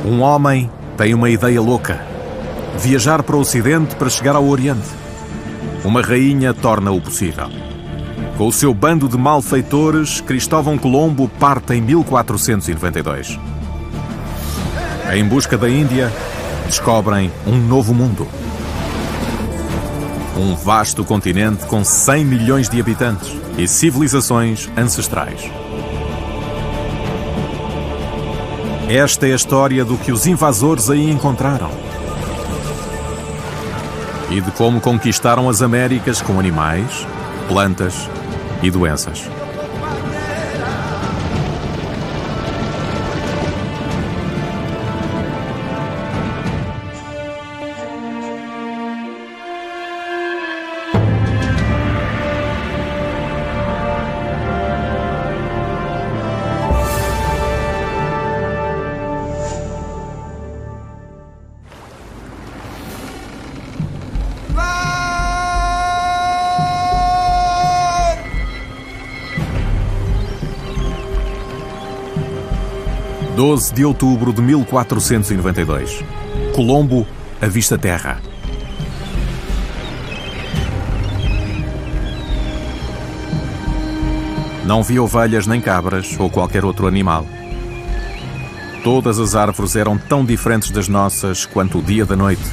Um homem tem uma ideia louca: viajar para o Ocidente para chegar ao Oriente. Uma rainha torna-o possível. Com o seu bando de malfeitores, Cristóvão Colombo parte em 1492. Em busca da Índia, descobrem um novo mundo. Um vasto continente com 100 milhões de habitantes e civilizações ancestrais. Esta é a história do que os invasores aí encontraram e de como conquistaram as Américas com animais, plantas e doenças. (12 de outubro de 1492). Colombo avista terra. Não via ovelhas nem cabras ou qualquer outro animal. Todas as árvores eram tão diferentes das nossas quanto o dia da noite,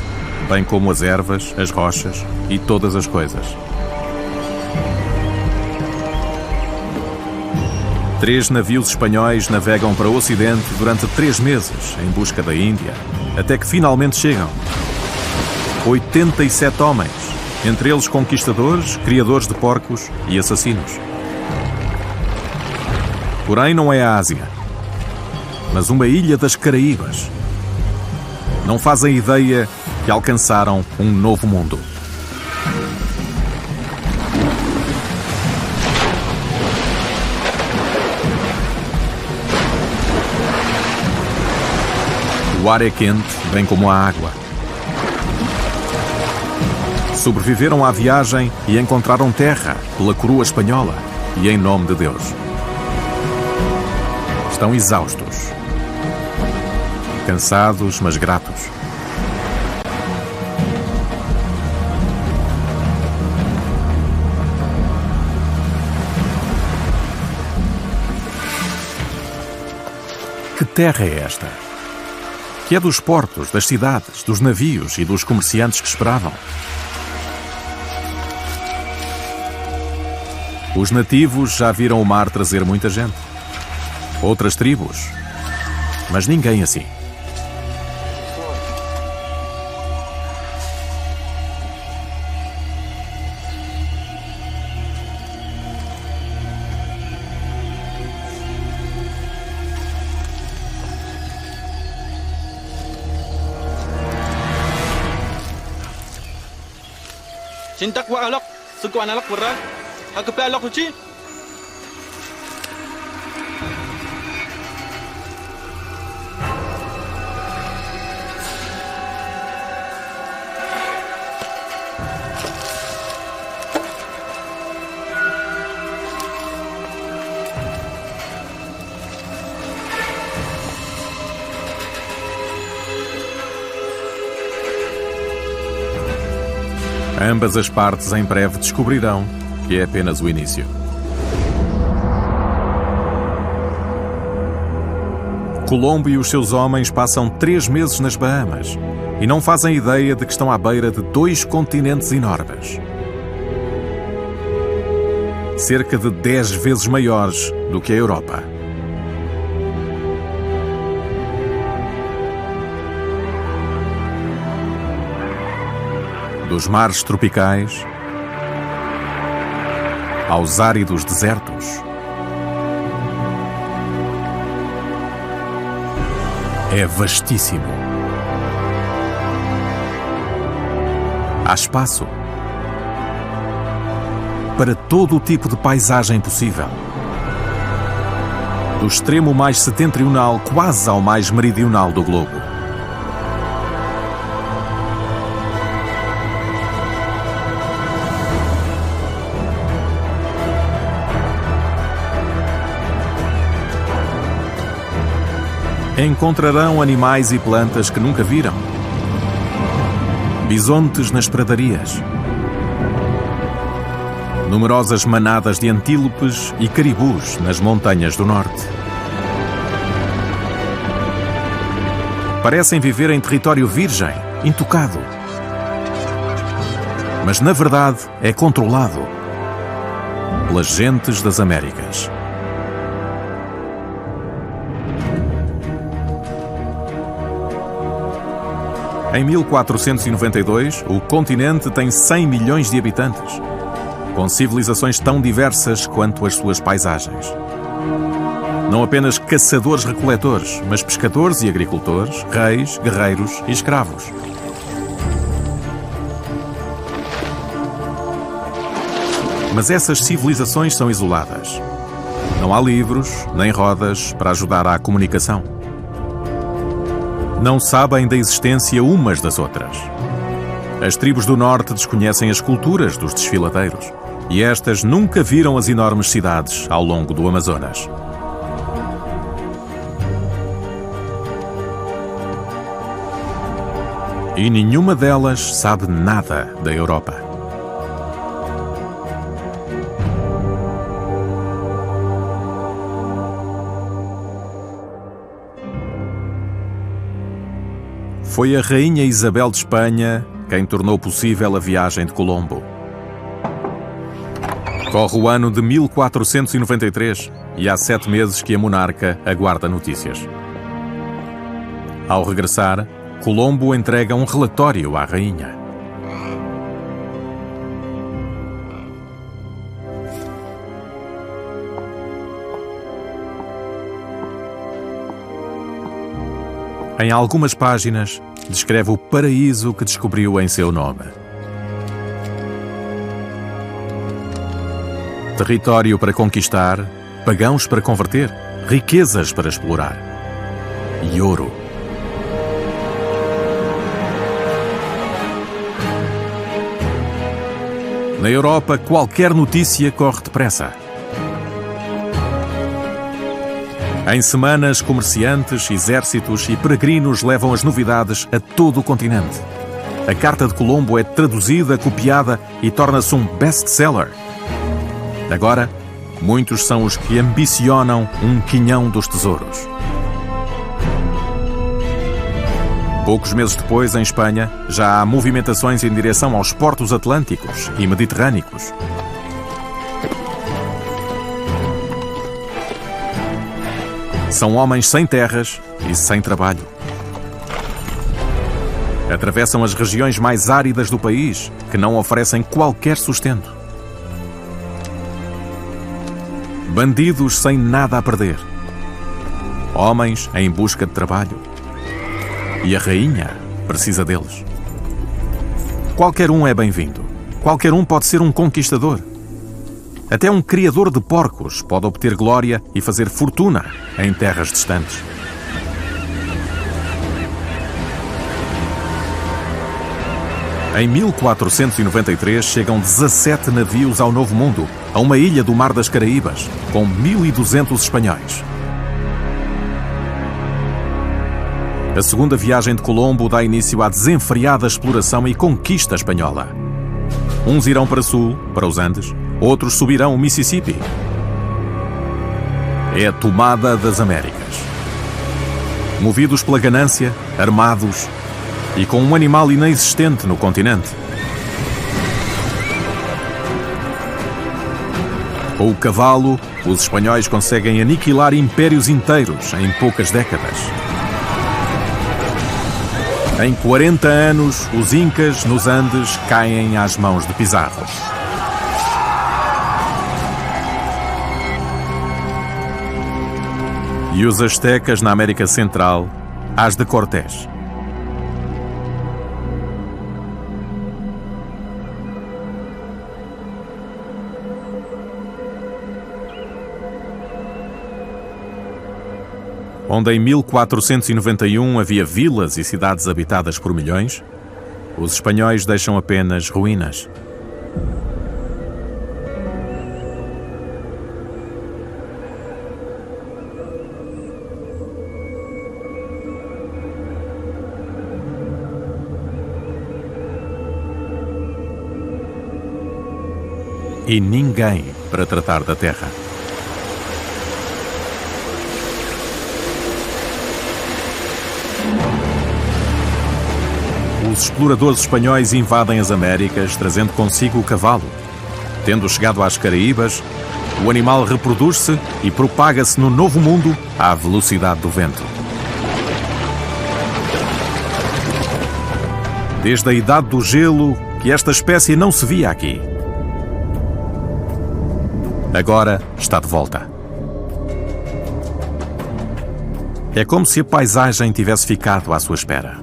bem como as ervas, as rochas e todas as coisas. 3 navios espanhóis navegam para o Ocidente durante 3 meses em busca da Índia, até que finalmente chegam. 87 homens, entre eles conquistadores, criadores de porcos e assassinos. Porém, não é a Ásia, mas uma ilha das Caraíbas. Não fazem ideia que alcançaram um novo mundo. O ar é quente, bem como a água. Sobreviveram à viagem e encontraram terra pela coroa espanhola e em nome de Deus. Estão exaustos, cansados, mas gratos. Que terra é esta? Que é dos portos, das cidades, dos navios e dos comerciantes que esperavam. Os nativos já viram o mar trazer muita gente. Outras tribos, mas ninguém assim. Cintak wa alok, suku analok pura, hakepe alok uci. Ambas as partes em breve descobrirão que é apenas o início. Colombo e os seus homens passam 3 meses nas Bahamas e não fazem ideia de que estão à beira de 2 continentes enormes. Cerca de 10 vezes maiores do que a Europa. Dos mares tropicais aos áridos desertos. É vastíssimo. Há espaço para todo o tipo de paisagem possível. Do extremo mais setentrional quase ao mais meridional do globo. Encontrarão animais e plantas que nunca viram. Bisontes nas pradarias. Numerosas manadas de antílopes e caribus nas montanhas do norte. Parecem viver em território virgem, intocado. Mas, na verdade, é controlado pelas gentes das Américas. Em 1492, o continente tem 100 milhões de habitantes, com civilizações tão diversas quanto as suas paisagens. Não apenas caçadores-recoletores, mas pescadores e agricultores, reis, guerreiros e escravos. Mas essas civilizações são isoladas. Não há livros, nem rodas para ajudar à comunicação. Não sabem da existência umas das outras. As tribos do norte desconhecem as culturas dos desfiladeiros e estas nunca viram as enormes cidades ao longo do Amazonas. E nenhuma delas sabe nada da Europa. Foi a Rainha Isabel de Espanha quem tornou possível a viagem de Colombo. Corre o ano de 1493 e há 7 meses que a monarca aguarda notícias. Ao regressar, Colombo entrega um relatório à rainha. Em algumas páginas, descreve o paraíso que descobriu em seu nome. Território para conquistar, pagãos para converter, riquezas para explorar e ouro. Na Europa, qualquer notícia corre depressa. Em semanas, comerciantes, exércitos e peregrinos levam as novidades a todo o continente. A Carta de Colombo é traduzida, copiada e torna-se um best-seller. Agora, muitos são os que ambicionam um quinhão dos tesouros. Poucos meses depois, em Espanha, já há movimentações em direção aos portos atlânticos e mediterrâneos. São homens sem terras e sem trabalho. Atravessam as regiões mais áridas do país, que não oferecem qualquer sustento. Bandidos sem nada a perder. Homens em busca de trabalho. E a rainha precisa deles. Qualquer um é bem-vindo. Qualquer um pode ser um conquistador. Até um criador de porcos pode obter glória e fazer fortuna em terras distantes. Em 1493 chegam 17 navios ao Novo Mundo, a uma ilha do Mar das Caraíbas, com 1.200 espanhóis. A segunda viagem de Colombo dá início à desenfreada exploração e conquista espanhola. Uns irão para sul, para os Andes, outros subirão o Mississippi. É a tomada das Américas. Movidos pela ganância, armados e com um animal inexistente no continente. Com o cavalo, os espanhóis conseguem aniquilar impérios inteiros em poucas décadas. Em 40 anos, os Incas nos Andes caem às mãos de Pizarro. E os Aztecas na América Central, às de Cortés. Onde em 1491 havia vilas e cidades habitadas por milhões, os espanhóis deixam apenas ruínas. e ninguém para tratar da terra. Os exploradores espanhóis invadem as Américas, trazendo consigo o cavalo. Tendo chegado às Caraíbas, o animal reproduz-se e propaga-se no Novo Mundo à velocidade do vento. Desde a Idade do Gelo, que esta espécie não se via aqui. Agora está de volta. É como se a paisagem tivesse ficado à sua espera.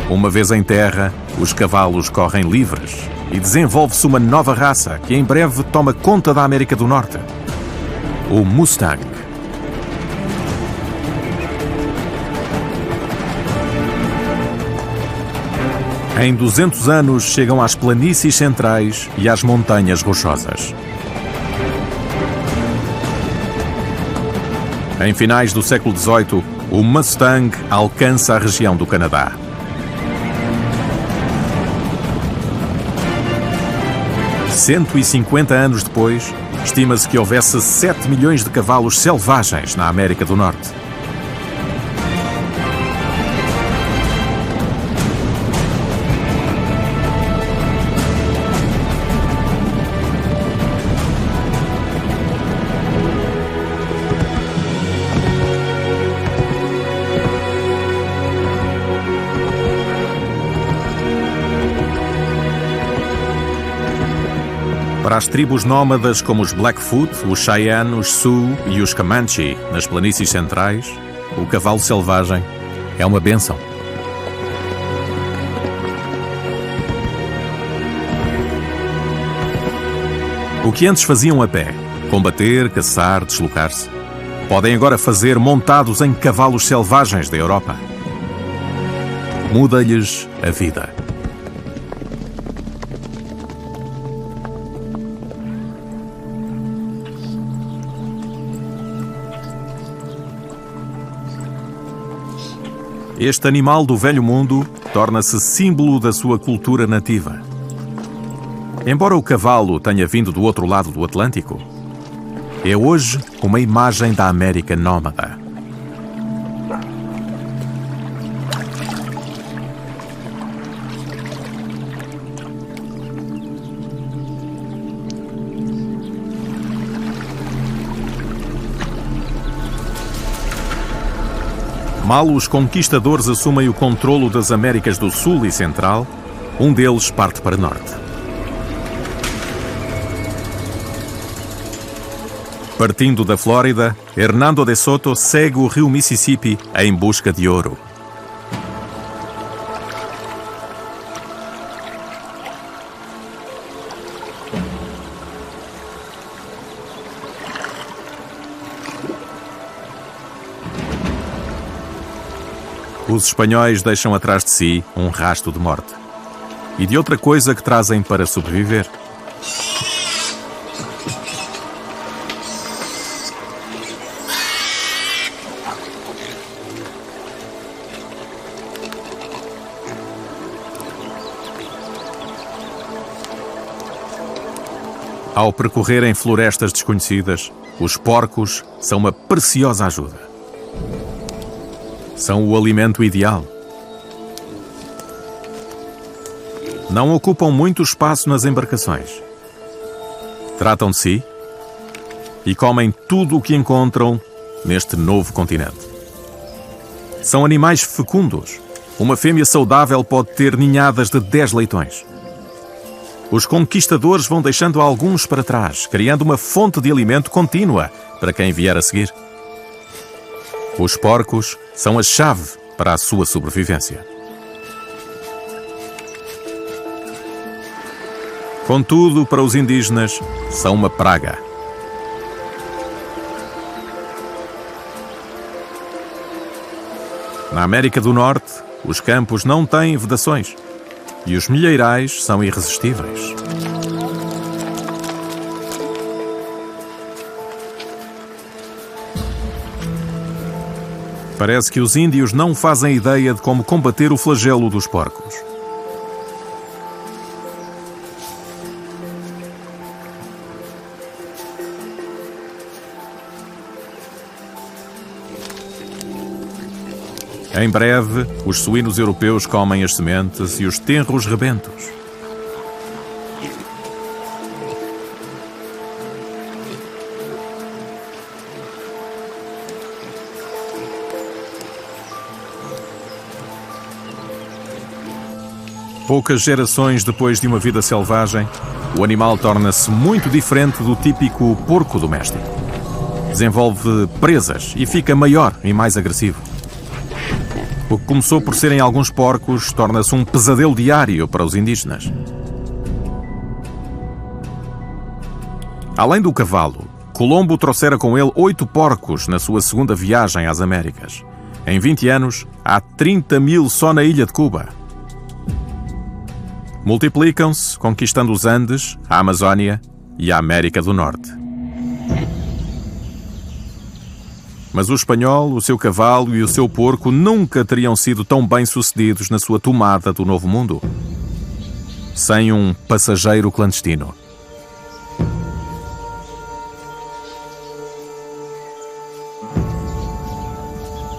Uma vez em terra, os cavalos correm livres e desenvolve-se uma nova raça que em breve toma conta da América do Norte. O Mustang. Em 200 anos chegam às planícies centrais e às montanhas rochosas. Em finais do século XVIII, o Mustang alcança a região do Canadá. Cento e 50 anos depois, estima-se que houvesse 7 milhões de cavalos selvagens na América do Norte. Para as tribos nómadas como os Blackfoot, os Cheyenne, os Sioux e os Comanche nas planícies centrais, o cavalo selvagem é uma bênção. O que antes faziam a pé, combater, caçar, deslocar-se, podem agora fazer montados em cavalos selvagens da Europa. Muda-lhes a vida. Este animal do velho mundo torna-se símbolo da sua cultura nativa. Embora o cavalo tenha vindo do outro lado do Atlântico, é hoje uma imagem da América nómada. Mal os conquistadores assumem o controlo das Américas do Sul e Central, um deles parte para norte. Partindo da Flórida, Hernando de Soto segue o rio Mississippi em busca de ouro. Os espanhóis deixam atrás de si um rastro de morte e de outra coisa que trazem para sobreviver. Ao percorrerem florestas desconhecidas, os porcos são uma preciosa ajuda. São o alimento ideal. Não ocupam muito espaço nas embarcações. Tratam de si e comem tudo o que encontram neste novo continente. São animais fecundos. Uma fêmea saudável pode ter ninhadas de 10 leitões. Os conquistadores vão deixando alguns para trás, criando uma fonte de alimento contínua para quem vier a seguir. Os porcos são a chave para a sua sobrevivência. Contudo, para os indígenas, são uma praga. Na América do Norte, os campos não têm vedações e os milheirais são irresistíveis. Parece que os índios não fazem ideia de como combater o flagelo dos porcos. Em breve, os suínos europeus comem as sementes e os tenros rebentos. Poucas gerações depois de uma vida selvagem, o animal torna-se muito diferente do típico porco doméstico. Desenvolve presas e fica maior e mais agressivo. O que começou por serem alguns porcos torna-se um pesadelo diário para os indígenas. Além do cavalo, Colombo trouxera com ele 8 porcos na sua segunda viagem às Américas. Em 20 anos, há 30 mil só na ilha de Cuba. Multiplicam-se, conquistando os Andes, a Amazónia e a América do Norte. Mas o espanhol, o seu cavalo e o seu porco nunca teriam sido tão bem-sucedidos na sua tomada do Novo Mundo sem um passageiro clandestino.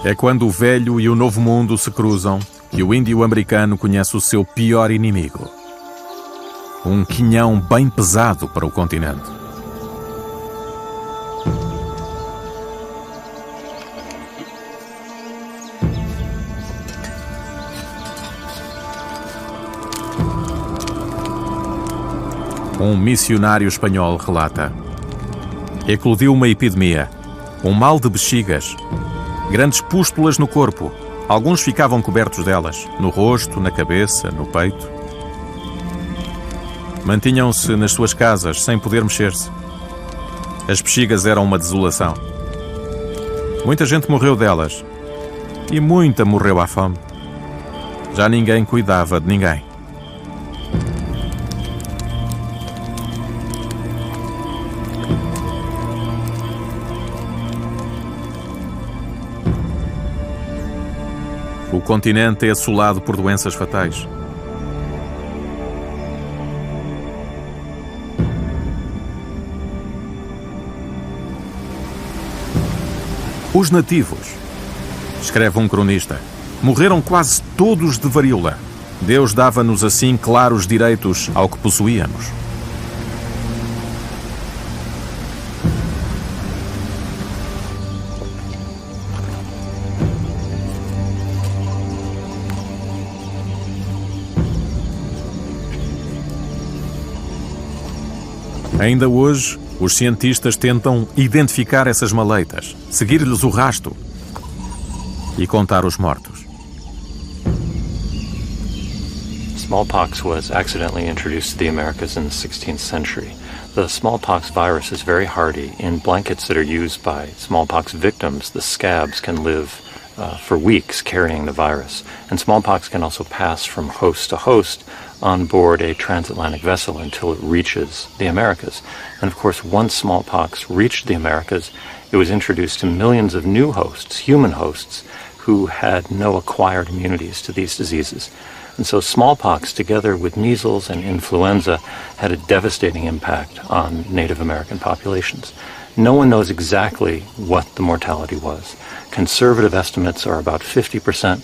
É quando o velho e o novo mundo se cruzam que o índio americano conhece o seu pior inimigo. Um quinhão bem pesado para o continente. Um missionário espanhol relata: eclodiu uma epidemia, um mal de bexigas, grandes pústulas no corpo. Alguns ficavam cobertos delas, no rosto, na cabeça, no peito. Mantinham-se nas suas casas, sem poder mexer-se. As bexigas eram uma desolação. Muita gente morreu delas, e muita morreu à fome. Já ninguém cuidava de ninguém. O continente é assolado por doenças fatais. Os nativos, escreve um cronista, morreram quase todos de varíola. Deus dava-nos assim claros direitos ao que possuíamos. Ainda hoje, os cientistas tentam identificar essas maleitas, seguir-lhes o rastro e contar os mortos. Smallpox was accidentally introduced to the Americas in the 16th century. The smallpox virus is very hardy. In blankets that are used by smallpox victims, the scabs can live for weeks carrying the virus. And smallpox can also pass from host to host on board a transatlantic vessel until it reaches the Americas. And of course, once smallpox reached the Americas, it was introduced to millions of new hosts, human hosts, who had no acquired immunities to these diseases. And so smallpox, together with measles and influenza, had a devastating impact on Native American populations. No one knows exactly what the mortality was. Conservative estimates are about 50%.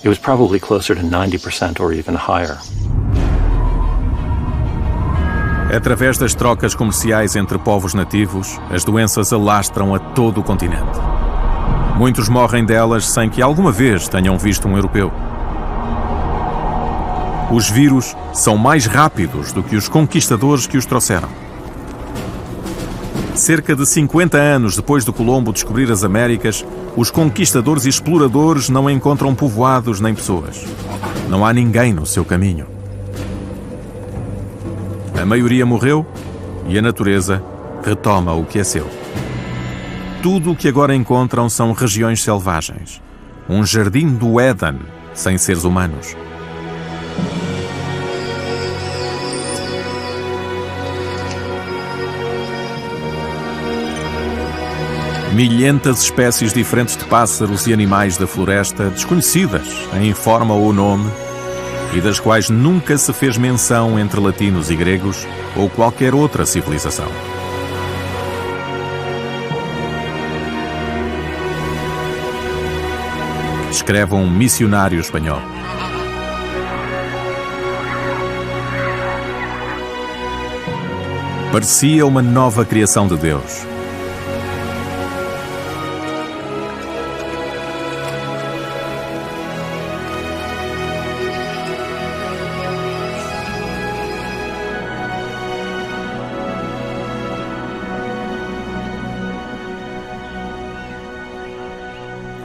It was probably closer to 90% or even higher. Através das trocas comerciais entre povos nativos, as doenças alastram a todo o continente. Muitos morrem delas sem que alguma vez tenham visto um europeu. Os vírus são mais rápidos do que os conquistadores que os trouxeram. Cerca de 50 anos depois de Colombo descobrir as Américas, os conquistadores e exploradores não encontram povoados nem pessoas. Não há ninguém no seu caminho. A maioria morreu e a natureza retoma o que é seu. Tudo o que agora encontram são regiões selvagens. Um jardim do Éden sem seres humanos. Milhentas espécies diferentes de pássaros e animais da floresta, desconhecidas em forma ou nome, e das quais nunca se fez menção entre latinos e gregos ou qualquer outra civilização. Escreve um missionário espanhol. Parecia uma nova criação de Deus.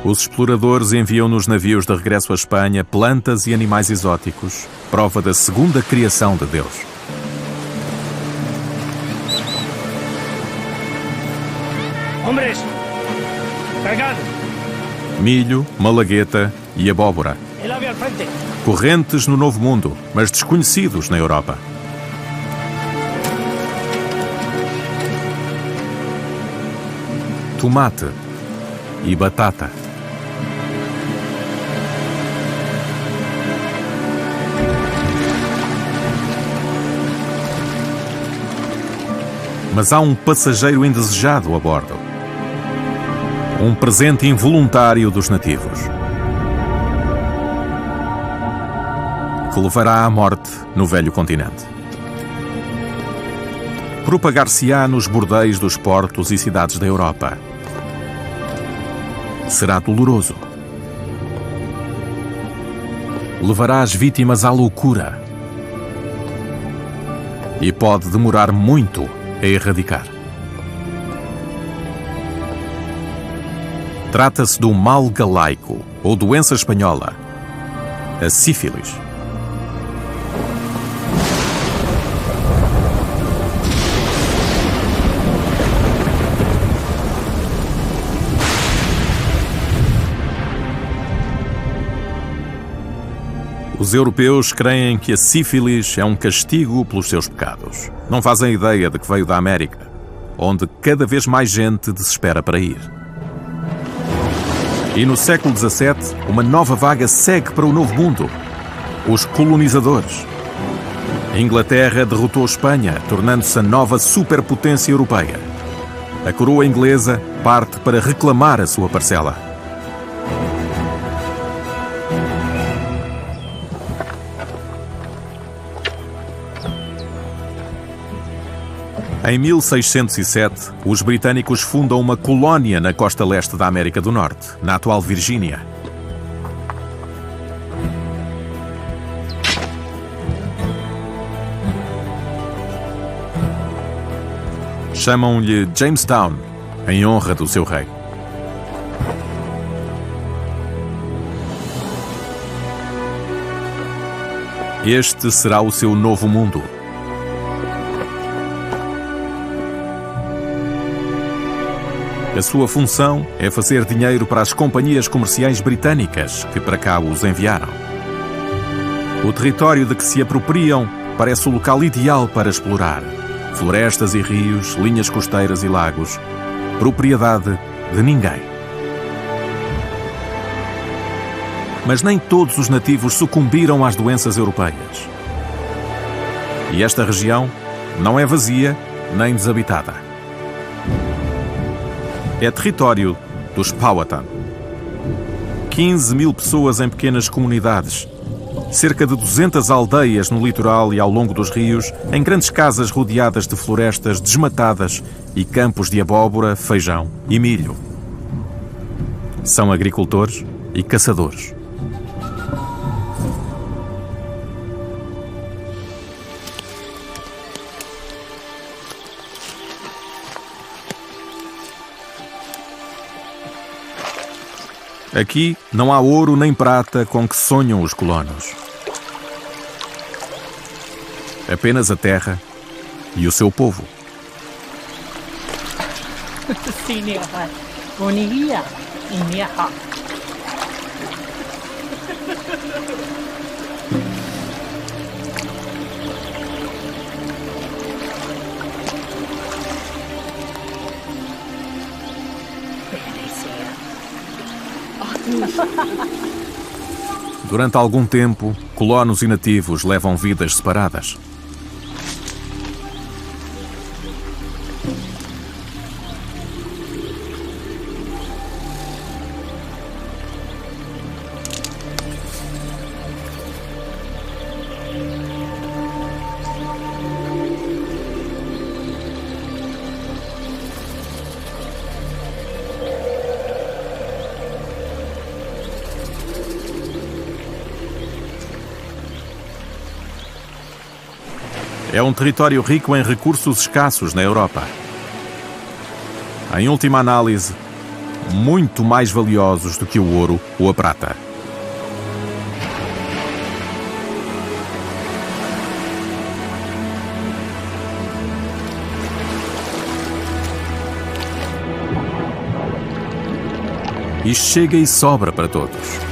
Os exploradores enviam nos navios de regresso à Espanha plantas e animais exóticos, prova da segunda criação de Deus. Hombres, cargad. Milho, malagueta e abóbora. El ave al frente. Correntes no Novo Mundo, mas desconhecidos na Europa. Tomate e batata. Mas há um passageiro indesejado a bordo. Um presente involuntário dos nativos, que levará à morte no velho continente. Propagar-se-á nos bordéis dos portos e cidades da Europa. Será doloroso. Levará as vítimas à loucura. E pode demorar muito a erradicar. Trata-se do mal galaico, ou doença espanhola, a sífilis. Os europeus creem que a sífilis é um castigo pelos seus pecados. Não fazem ideia de que veio da América, onde cada vez mais gente desespera para ir. E no século XVII, uma nova vaga segue para o Novo Mundo: os colonizadores. A Inglaterra derrotou Espanha, tornando-se a nova superpotência europeia. A coroa inglesa parte para reclamar a sua parcela. Em 1607, os britânicos fundam uma colónia na costa leste da América do Norte, na atual Virgínia. Chamam-lhe Jamestown, em honra do seu rei. Este será o seu novo mundo. A sua função é fazer dinheiro para as companhias comerciais britânicas que para cá os enviaram. O território de que se apropriam parece o local ideal para explorar. Florestas e rios, linhas costeiras e lagos. Propriedade de ninguém. Mas nem todos os nativos sucumbiram às doenças europeias. E esta região não é vazia nem desabitada. É território dos Powhatan. 15 mil pessoas em pequenas comunidades, cerca de 200 aldeias no litoral e ao longo dos rios, em grandes casas rodeadas de florestas desmatadas e campos de abóbora, feijão e milho. São agricultores e caçadores. Aqui não há ouro nem prata com que sonham os colonos. Apenas a terra e o seu povo. Durante algum tempo, colonos e nativos levam vidas separadas. É um território rico em recursos escassos na Europa. Em última análise, muito mais valiosos do que o ouro ou a prata. E chega e sobra para todos.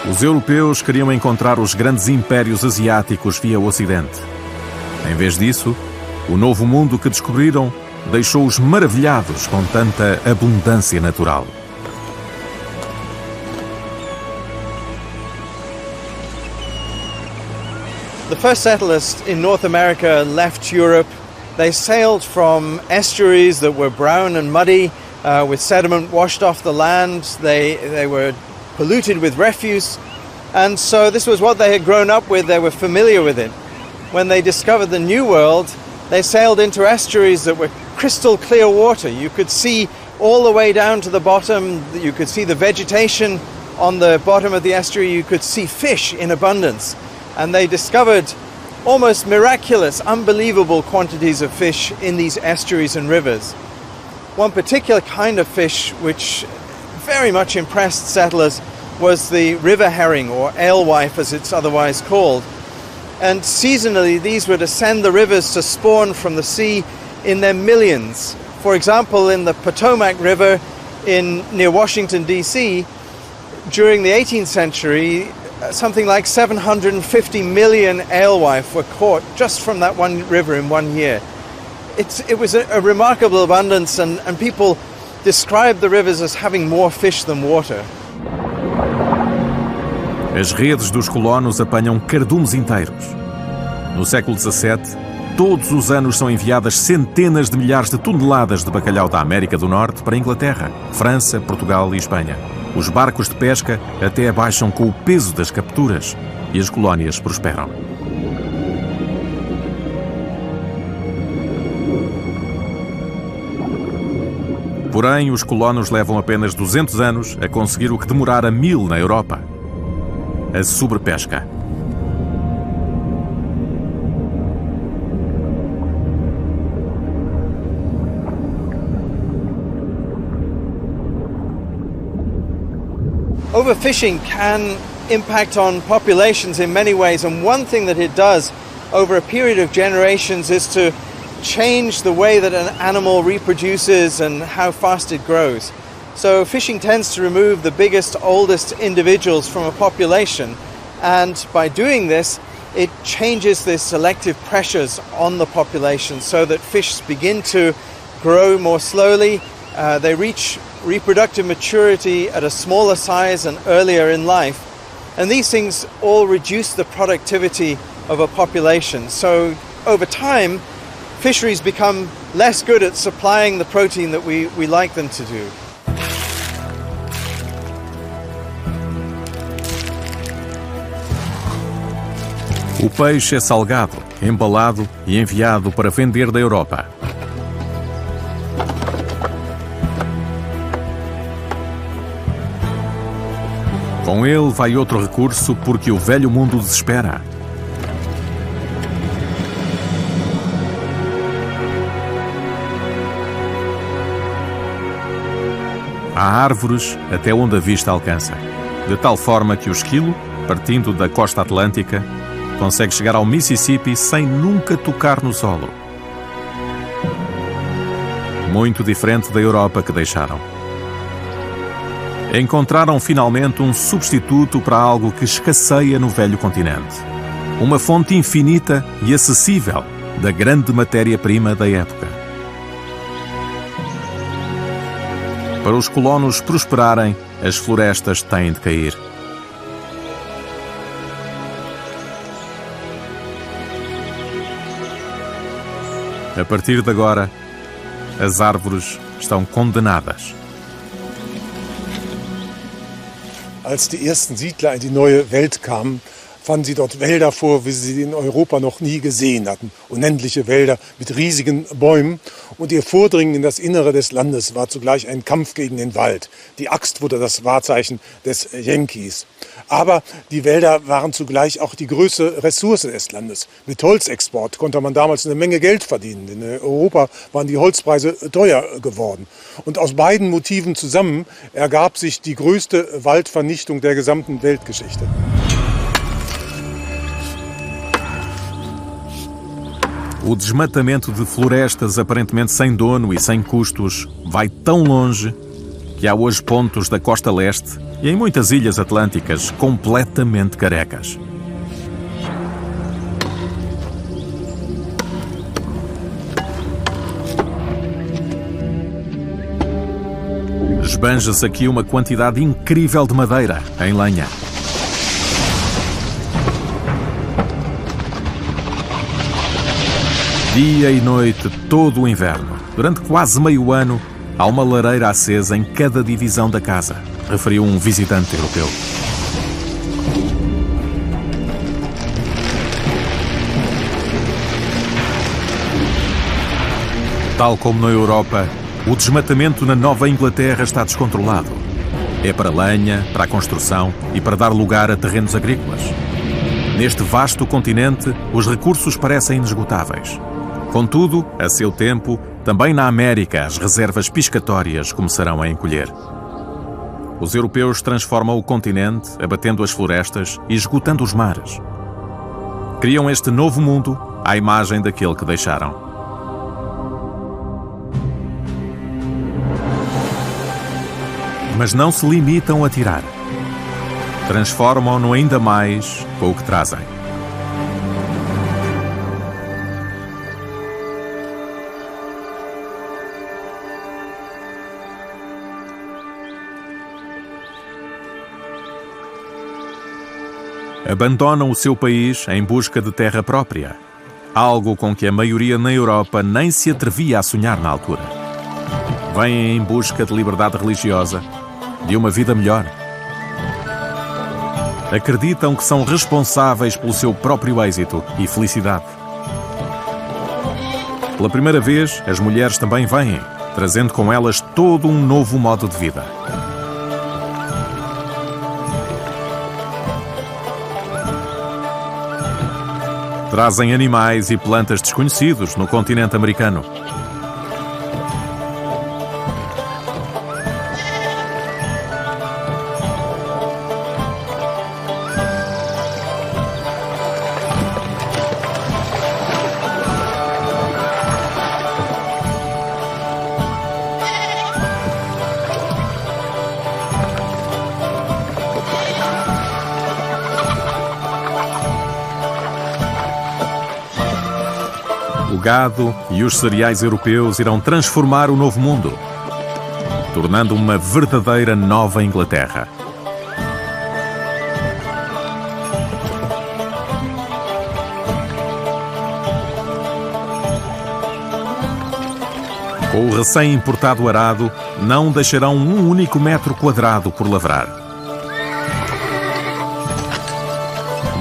Os europeus queriam encontrar os grandes impérios asiáticos via o Ocidente. Em vez disso, o novo mundo que descobriram deixou-os maravilhados com tanta abundância natural. The first settlers in North America left Europe. They sailed from estuaries that were brown and muddy, with sediment washed off the land. They were polluted with refuse, and so this was what they had grown up with. They were familiar with it. When they discovered the New World, they sailed into estuaries that were crystal clear water. You could see all the way down to the bottom. You could see the vegetation on the bottom of the estuary. You could see fish in abundance, and they discovered almost miraculous, unbelievable quantities of fish in these estuaries and rivers. One particular kind of fish which very much impressed settlers was the river herring, or alewife as it's otherwise called. And seasonally these would ascend the rivers to spawn from the sea in their millions. For example, in the Potomac River near Washington DC, during the 18th century, something like 750 million alewife were caught just from that one river in 1 year. It was a remarkable abundance, and people describe the rivers as having more fish than water. As redes dos colonos apanham cardumes inteiros. No século XVII, todos os anos são enviadas centenas de milhares de toneladas de bacalhau da América do Norte para a Inglaterra, França, Portugal e Espanha. Os barcos de pesca até abaixam com o peso das capturas e as colónias prosperam. Porém, os colonos levam apenas 200 anos a conseguir o que demorara 1000 na Europa: a sobrepesca. Overfishing can impact on populations in many ways, and one thing that it does over a period of generations is to change the way that an animal reproduces and how fast it grows. So fishing tends to remove the biggest, oldest individuals from a population, and by doing this, it changes the selective pressures on the population so that fish begin to grow more slowly. They reach reproductive maturity at a smaller size and earlier in life. And these things all reduce the productivity of a population. So over time, fisheries become less good at supplying the protein that we like them to do. O peixe é salgado, embalado e enviado para vender da Europa. Com ele vai outro recurso, porque o velho mundo desespera. Há árvores até onde a vista alcança, de tal forma que o esquilo, partindo da costa atlântica, consegue chegar ao Mississippi sem nunca tocar no solo. Muito diferente da Europa que deixaram. Encontraram finalmente um substituto para algo que escasseia no velho continente. Uma fonte infinita e acessível da grande matéria-prima da época. Para os colonos prosperarem, as florestas têm de cair. A partir de agora, as árvores estão condenadas. Als die ersten Siedler in die neue Welt kamen, fanden sie dort Wälder vor, wie sie sie in Europa noch nie gesehen hatten. Unendliche Wälder mit riesigen Bäumen. Und ihr Vordringen in das Innere des Landes war zugleich ein Kampf gegen den Wald. Die Axt wurde das Wahrzeichen des Yankees. Aber die Wälder waren zugleich auch die größte Ressource des Landes. Mit Holzexport konnte man damals eine Menge Geld verdienen. In Europa waren die Holzpreise teuer geworden. Und aus beiden Motiven zusammen ergab sich die größte Waldvernichtung der gesamten Weltgeschichte. O desmatamento de florestas aparentemente sem dono e sem custos vai tão longe que há hoje pontos da costa leste e em muitas ilhas atlânticas completamente carecas. Esbanja-se aqui uma quantidade incrível de madeira em lenha. Dia e noite, todo o inverno, durante quase meio ano, há uma lareira acesa em cada divisão da casa, referiu um visitante europeu. Tal como na Europa, o desmatamento na Nova Inglaterra está descontrolado. É para lenha, para a construção e para dar lugar a terrenos agrícolas. Neste vasto continente, os recursos parecem inesgotáveis. Contudo, a seu tempo, também na América as reservas piscatórias começarão a encolher. Os europeus transformam o continente, abatendo as florestas e esgotando os mares. Criam este novo mundo à imagem daquele que deixaram. Mas não se limitam a tirar. Transformam-no ainda mais com o que trazem. Abandonam o seu país em busca de terra própria, algo com que a maioria na Europa nem se atrevia a sonhar na altura. Vêm em busca de liberdade religiosa, de uma vida melhor. Acreditam que são responsáveis pelo seu próprio êxito e felicidade. Pela primeira vez, as mulheres também vêm, trazendo com elas todo um novo modo de vida. Trazem animais e plantas desconhecidos no continente americano. O gado e os cereais europeus irão transformar o novo mundo, tornando uma verdadeira Nova Inglaterra. Com o recém-importado arado, não deixarão um único metro quadrado por lavrar.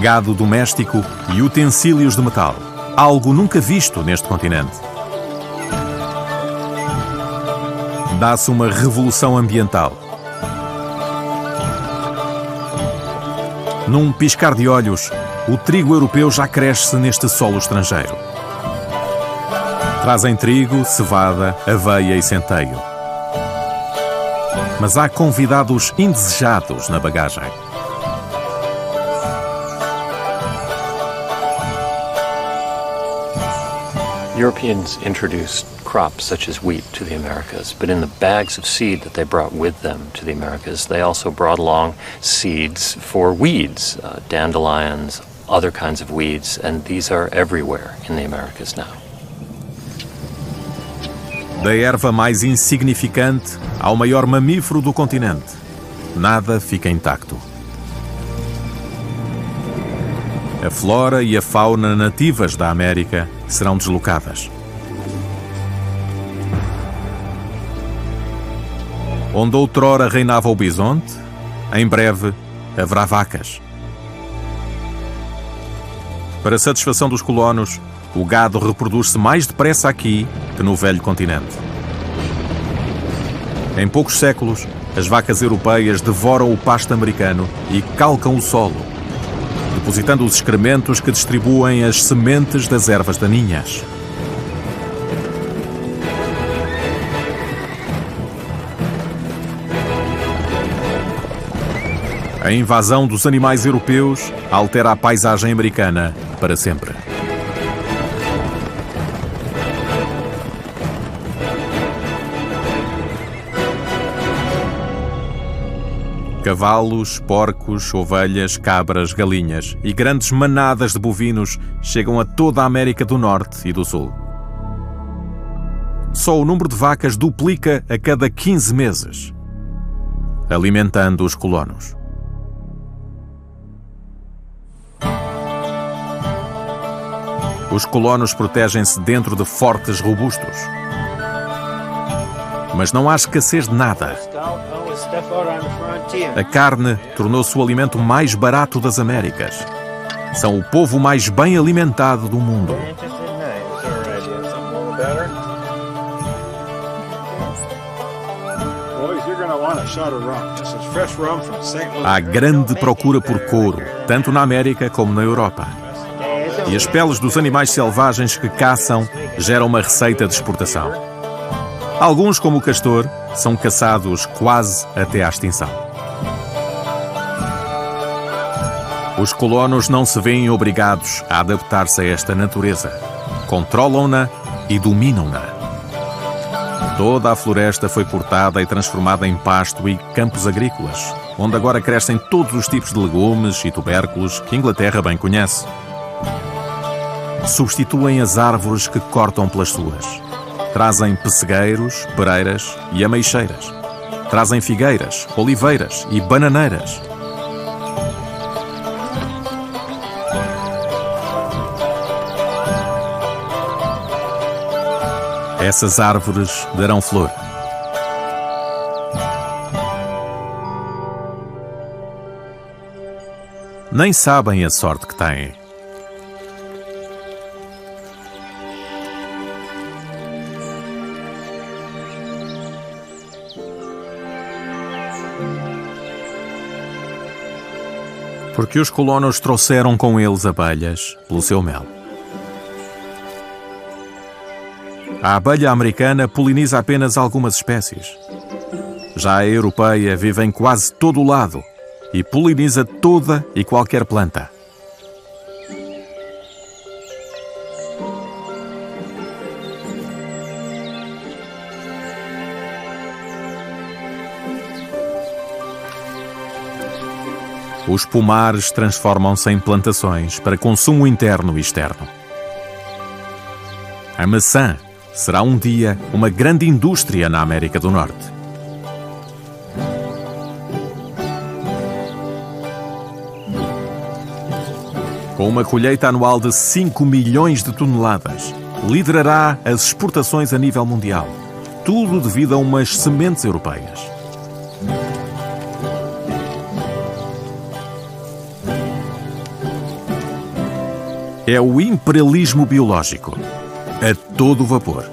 Gado doméstico e utensílios de metal. Algo nunca visto neste continente. Dá-se uma revolução ambiental. Num piscar de olhos, o trigo europeu já cresce neste solo estrangeiro. Trazem trigo, cevada, aveia e centeio. Mas há convidados indesejados na bagagem. Europeans introduced crops such as wheat to the Americas, but in the bags of seed that they brought with them to the Americas, they also brought along seeds for weeds, dandelions, other kinds of weeds, and these are everywhere in the Americas now. Da erva mais insignificante ao maior mamífero do continente, nada fica intacto. A flora e a fauna nativas da América serão deslocadas. Onde outrora reinava o bisonte, em breve haverá vacas. Para satisfação dos colonos, o gado reproduz-se mais depressa aqui que no velho continente. Em poucos séculos, as vacas europeias devoram o pasto americano e calcam o solo, depositando os excrementos que distribuem as sementes das ervas daninhas. A invasão dos animais europeus altera a paisagem americana para sempre. Cavalos, porcos, ovelhas, cabras, galinhas e grandes manadas de bovinos chegam a toda a América do Norte e do Sul. Só o número de vacas duplica a cada 15 meses, alimentando os colonos. Os colonos protegem-se dentro de fortes robustos. Mas não há escassez de nada. A carne tornou-se o alimento mais barato das Américas. São o povo mais bem alimentado do mundo. Há grande procura por couro, tanto na América como na Europa. E as peles dos animais selvagens que caçam geram uma receita de exportação. Alguns, como o castor, são caçados quase até à extinção. Os colonos não se veem obrigados a adaptar-se a esta natureza. Controlam-na e dominam-na. Toda a floresta foi cortada e transformada em pasto e campos agrícolas, onde agora crescem todos os tipos de legumes e tubérculos que a Inglaterra bem conhece. Substituem as árvores que cortam pelas suas. Trazem pessegueiros, pereiras e ameixeiras. Trazem figueiras, oliveiras e bananeiras. Essas árvores darão flor. Nem sabem a sorte que têm. Porque os colonos trouxeram com eles abelhas pelo seu mel. A abelha americana poliniza apenas algumas espécies. Já a europeia vive em quase todo o lado e poliniza toda e qualquer planta. Os pomares transformam-se em plantações para consumo interno e externo. A maçã será um dia uma grande indústria na América do Norte. Com uma colheita anual de 5 milhões de toneladas, liderará as exportações a nível mundial. Tudo devido a umas sementes europeias. É o imperialismo biológico, a todo vapor.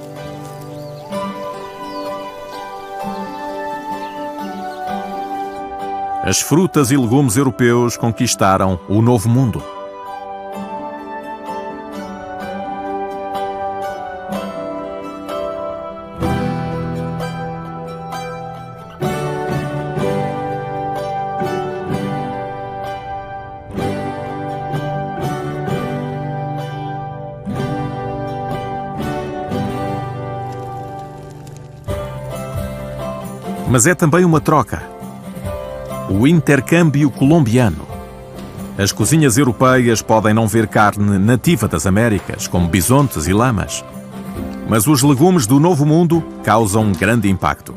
As frutas e legumes europeus conquistaram o Novo Mundo. Mas é também uma troca. O intercâmbio colombiano. As cozinhas europeias podem não ver carne nativa das Américas, como bisontes e lamas. Mas os legumes do Novo Mundo causam um grande impacto.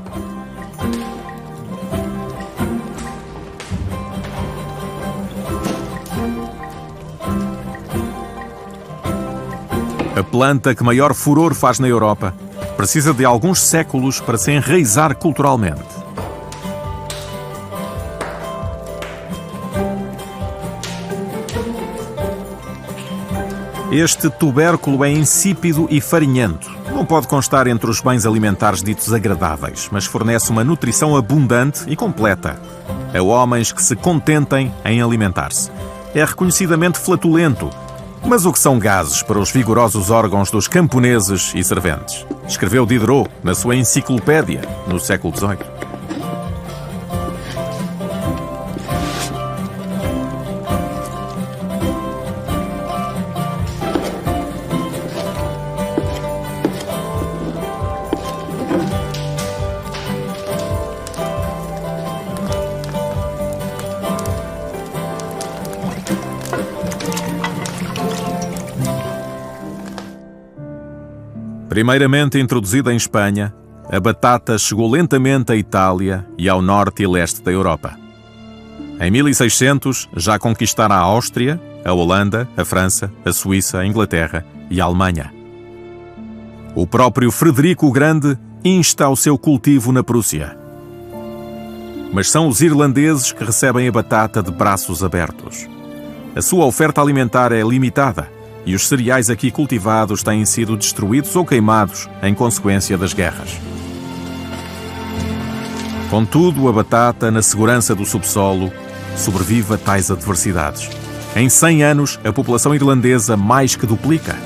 A planta que maior furor faz na Europa precisa de alguns séculos para se enraizar culturalmente. Este tubérculo é insípido e farinhento. Não pode constar entre os bens alimentares ditos agradáveis, mas fornece uma nutrição abundante e completa a homens que se contentem em alimentar-se. É reconhecidamente flatulento, mas o que são gases para os vigorosos órgãos dos camponeses e serventes? Escreveu Diderot na sua enciclopédia no século XVIII. Primeiramente introduzida em Espanha, a batata chegou lentamente à Itália e ao norte e leste da Europa. Em 1600 já conquistara a Áustria, a Holanda, a França, a Suíça, a Inglaterra e a Alemanha. O próprio Frederico o Grande insta ao seu cultivo na Prússia. Mas são os irlandeses que recebem a batata de braços abertos. A sua oferta alimentar é limitada e os cereais aqui cultivados têm sido destruídos ou queimados em consequência das guerras. Contudo, a batata, na segurança do subsolo, sobrevive a tais adversidades. Em 100 anos, a população irlandesa mais que duplica.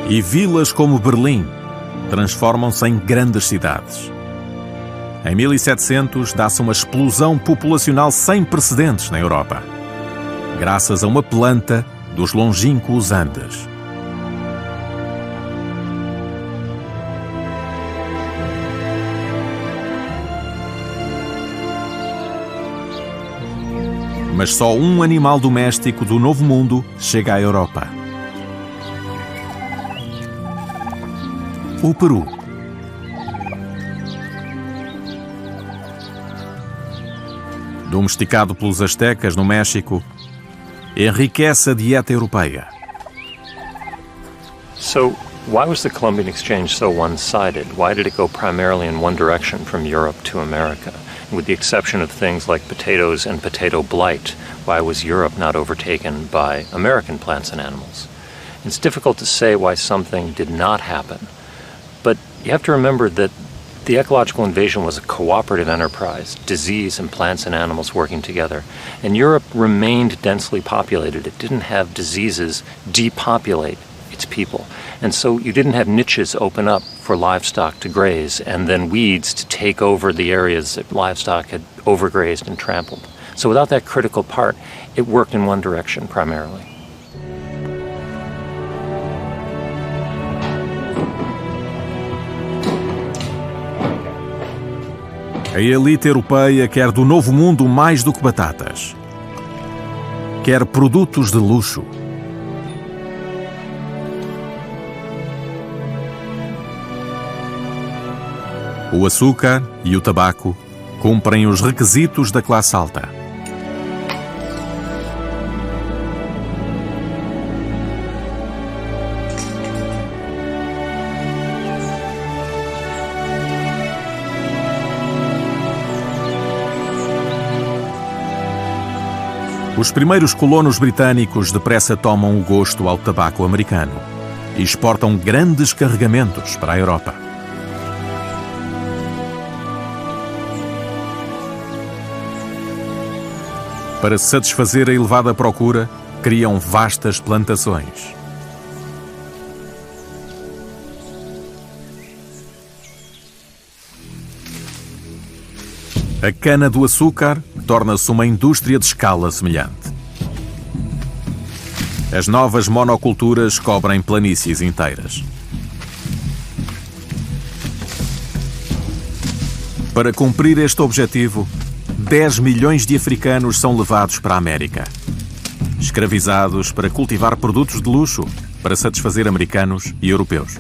E vilas como Berlim transformam-se em grandes cidades. Em 1700 dá-se uma explosão populacional sem precedentes na Europa, graças a uma planta dos longínquos Andes. Mas só um animal doméstico do Novo Mundo chega à Europa. O Peru. Domesticado pelos astecas no México, enriquece a dieta europeia. So, why was the Columbian Exchange so one-sided? Why did it go primarily in one direction from Europe to America? With the exception of things like potatoes and potato blight, why was Europe not overtaken by American plants and animals? It's difficult to say why something did not happen. But you have to remember that the ecological invasion was a cooperative enterprise, disease and plants and animals working together. And Europe remained densely populated. It didn't have diseases depopulate its people. And so you didn't have niches open up for livestock to graze and then weeds to take over the areas that livestock had overgrazed and trampled. So without that critical part, it worked in one direction primarily. A elite europeia quer do Novo Mundo mais do que batatas. Quer produtos de luxo. O açúcar e o tabaco cumprem os requisitos da classe alta. Os primeiros colonos britânicos depressa tomam o gosto ao tabaco americano e exportam grandes carregamentos para a Europa. Para satisfazer a elevada procura, criam vastas plantações. A cana-do-açúcar torna-se uma indústria de escala semelhante. As novas monoculturas cobrem planícies inteiras. Para cumprir este objetivo, 10 milhões de africanos são levados para a América, escravizados para cultivar produtos de luxo para satisfazer americanos e europeus.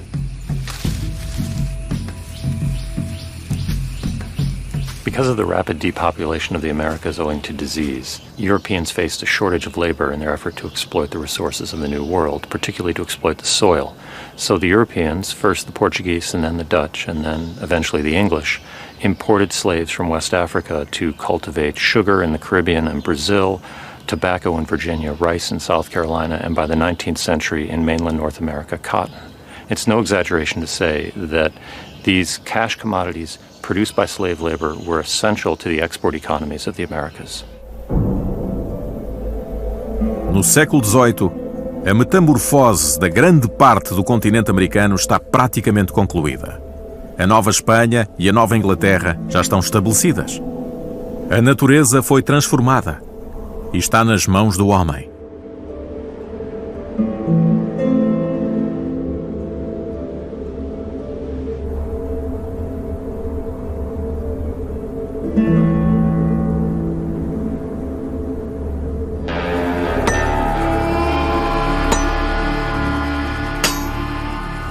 Because of the rapid depopulation of the Americas owing to disease, Europeans faced a shortage of labor in their effort to exploit the resources of the New World, particularly to exploit the soil. So the Europeans, first the Portuguese and then the Dutch and then eventually the English, imported slaves from West Africa to cultivate sugar in the Caribbean and Brazil, tobacco in Virginia, rice in South Carolina, and by the 19th century in mainland North America, cotton. It's no exaggeration to say that these cash commodities produced by slave labor were essential to the export economies of the Americas. No século XVIII, a metamorfose da grande parte do continente americano está praticamente concluída. A Nova Espanha e a Nova Inglaterra já estão estabelecidas. A natureza foi transformada e está nas mãos do homem.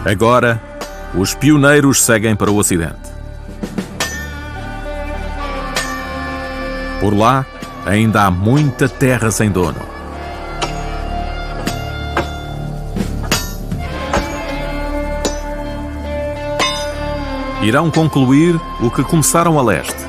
Agora, os pioneiros seguem para o Ocidente. Por lá, ainda há muita terra sem dono. Irão concluir o que começaram a leste.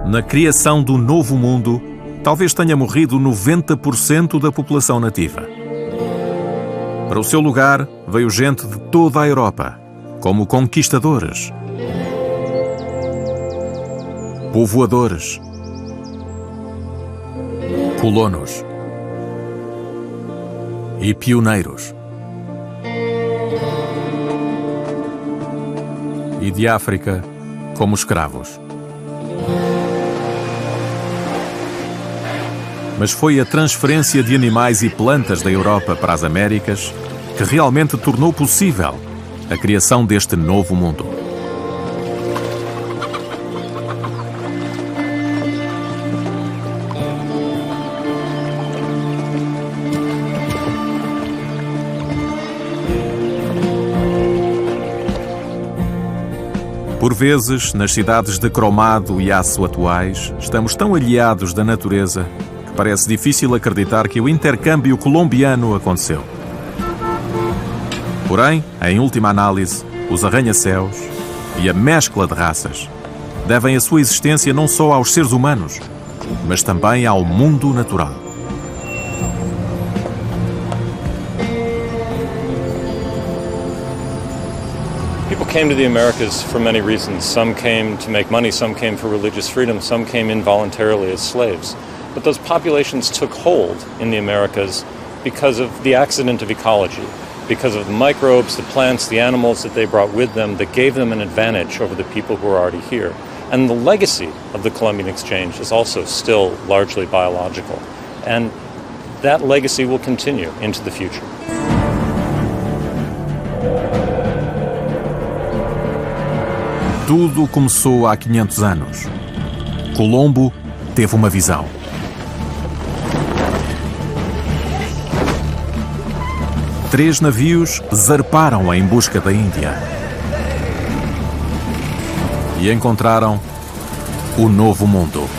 Na criação do Novo Mundo, talvez tenha morrido 90% da população nativa. Para o seu lugar, veio gente de toda a Europa, como conquistadores, povoadores, colonos e pioneiros. E de África, como escravos. Mas foi a transferência de animais e plantas da Europa para as Américas que realmente tornou possível a criação deste novo mundo. Por vezes, nas cidades de cromado e aço atuais, estamos tão alheados da natureza que parece difícil acreditar que o intercâmbio colombiano aconteceu. Porém, em última análise, os arranha-céus e a mescla de raças devem a sua existência não só aos seres humanos, mas também ao mundo natural. People came to the Americas for many reasons. Some came to make money, some came for religious freedom, some came involuntarily as slaves. But those populations took hold in the Americas because of the accident of ecology, because of the microbes, the plants, the animals that they brought with them that gave them an advantage over the people who were already here. And the legacy of the Columbian Exchange is also still largely biological. And that legacy will continue into the future. Tudo começou há 500 anos. Colombo teve uma visão. Três navios zarparam em busca da Índia e encontraram o Novo Mundo.